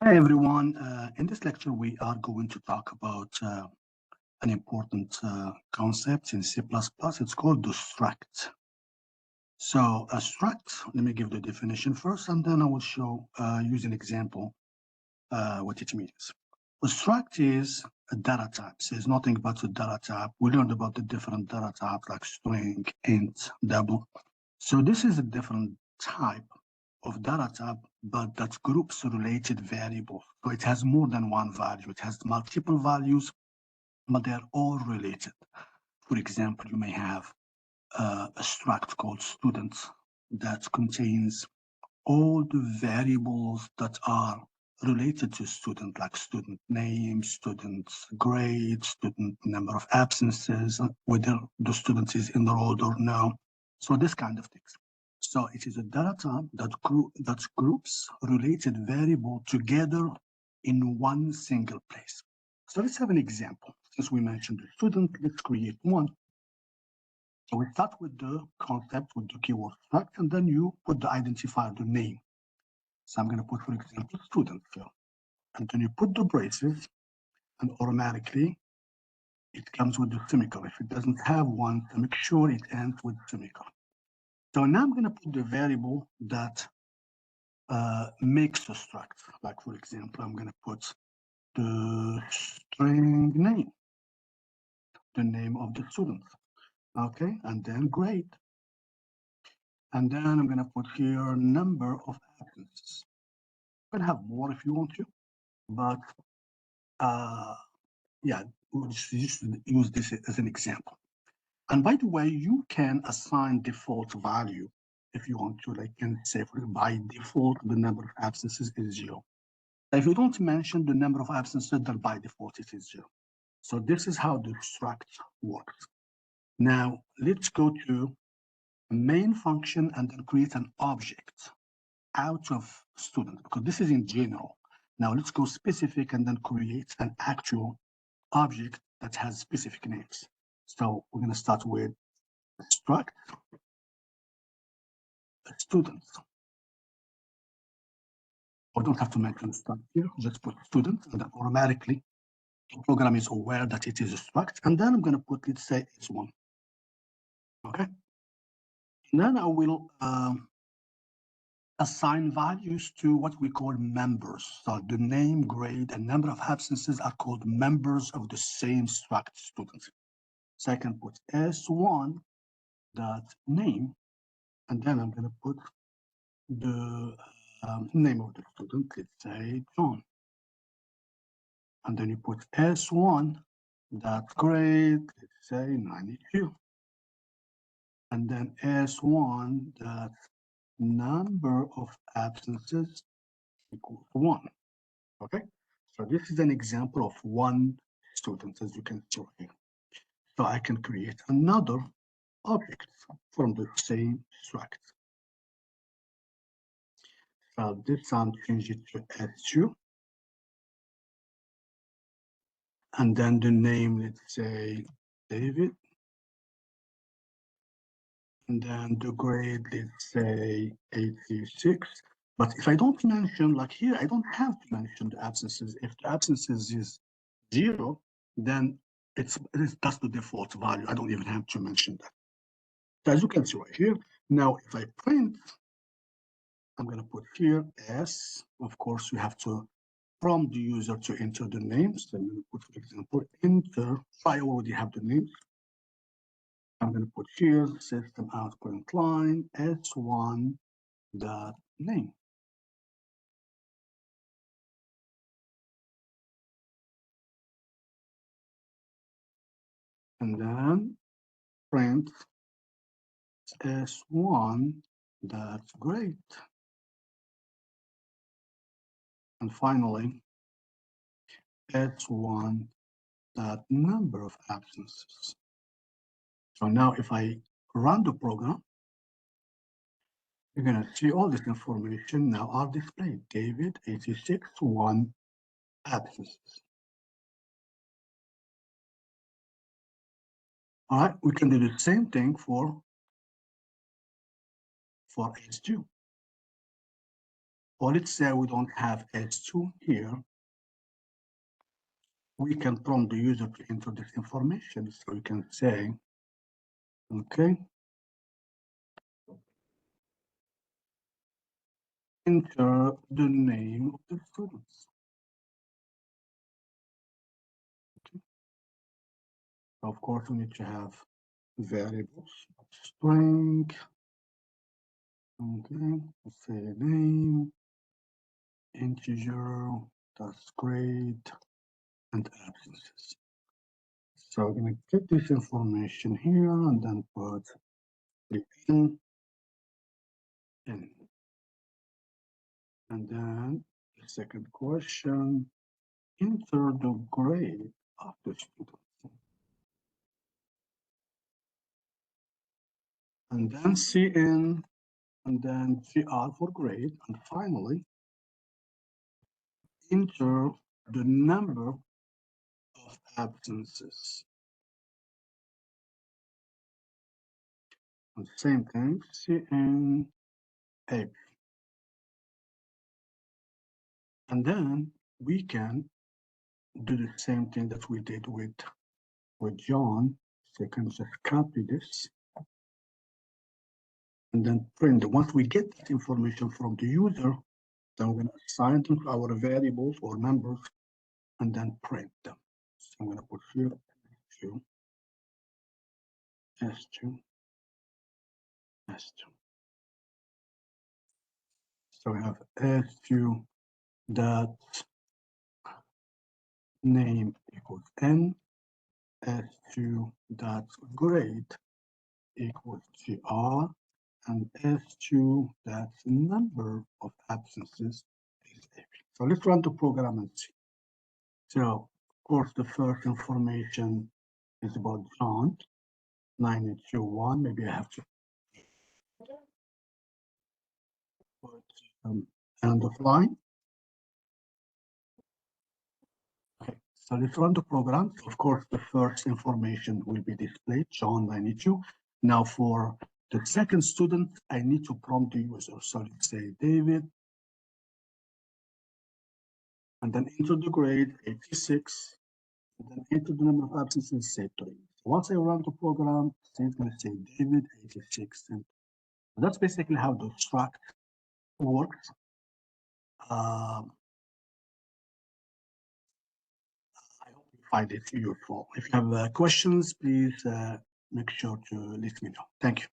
Hi everyone. In this lecture, we are going to talk about an important concept in C++. It's called the struct. So a struct, let me give the definition first, and then I will show, use an example, what it means. A struct is a data type. Says nothing about the data type. We learned about the different data types like string, int, double. So this is a different type of data type, but that groups related variable. So it has more than one value. It has multiple values, but they're all related. For example, you may have a struct called students that contains all the variables that are related to student, like student name, student grade, student number of absences, whether the student is enrolled or no. So this kind of things. So it is a data type that groups related variable together in one single place. So let's have an example. Since we mentioned the student, let's create one. So we start with the concept, with the keyword struct, and then you put the identifier, the name. So I'm going to put, for example, student here. And then you put the braces, and automatically it comes with the semicolon. If it doesn't have one, to make sure it ends with semicolon. So now I'm going to put the variable that makes the struct. Like, for example, I'm going to put the string name, the name of the student. Okay, and then grade. And then I'm going to put here number of absences. You can have more if you want to, but yeah, we'll just use this as an example. And by the way, you can assign default value if you want to, like, can say by default, the number of absences is 0. If you don't mention the number of absences, then by default it is 0. So this is how the struct works. Now let's go to main function and then create an object out of student, because this is in general. Now let's go specific and then create an actual object that has specific names. So we're going to start with struct students. We don't have to mention struct here, just put student, and then automatically the program is aware that it is a struct. And then I'm going to put, let's say, S1. Okay. And then I will assign values to what we call members. So the name, grade, and number of absences are called members of the same struct student. So I can put S1 dot name, and then I'm going to put the name of the student, let's say John. And then you put S1 dot grade, let's say 92. And then S1 dot number of absences equals 1. Okay, so this is an example of one student, as you can see here. So I can create another object from the same struct. So this time change it to S2. And then the name, let's say David. And then the grade, let's say 86. But if I don't mention, like here, I don't have to mention the absences. If the absences is 0, then that's the default value. I don't even have to mention that. So as you can see right here, now if I print, I'm going to put here S. Of course, you have to prompt the user to enter the names. So I'm going to put, for example, enter. So I already have the names. I'm going to put here system out print line S1 dot name. And then print S1 dot grade. And finally, S1 dot number of absences. So now if I run the program, you're going to see all this information now are displayed. David, 86, 1 absences. All right, we can do the same thing for S2. or let's say we don't have S2 here, we can prompt the user to enter this information. So we can say, okay, enter the name of the students. Okay. Of course, we need to have variables, string, okay, let's say name, integer, that's great, and absences. So we're going to get this information here and then put the in. And then the second question, enter the grade of the student. And then CN, and then GR for grade. And finally, enter the number of absences. And same thing, CN, A. And then we can do the same thing that we did with John. So you can just copy this and then print. Once we get that information from the user, then we're going to assign them to our variables or numbers and then print them. So I'm going to put here S2, S2, S2. So we have S2 dot name equals N, S2 dot grade equals GR, and S2 dot number of absences is AP. So let's run the program and see. So of course the first information is about John, 981. Maybe I have to put end of line. Okay, so let's run the program. Of course, the first information will be displayed, John 92. Now for the second student, I need to prompt the user. So let's say David, and then enter the grade 86, and then enter the number of absences, say 3. So once I run the program, it's going to say David 86. And that's basically how the struct works. I hope you find it useful. If you have questions, please make sure to let me know. Thank you.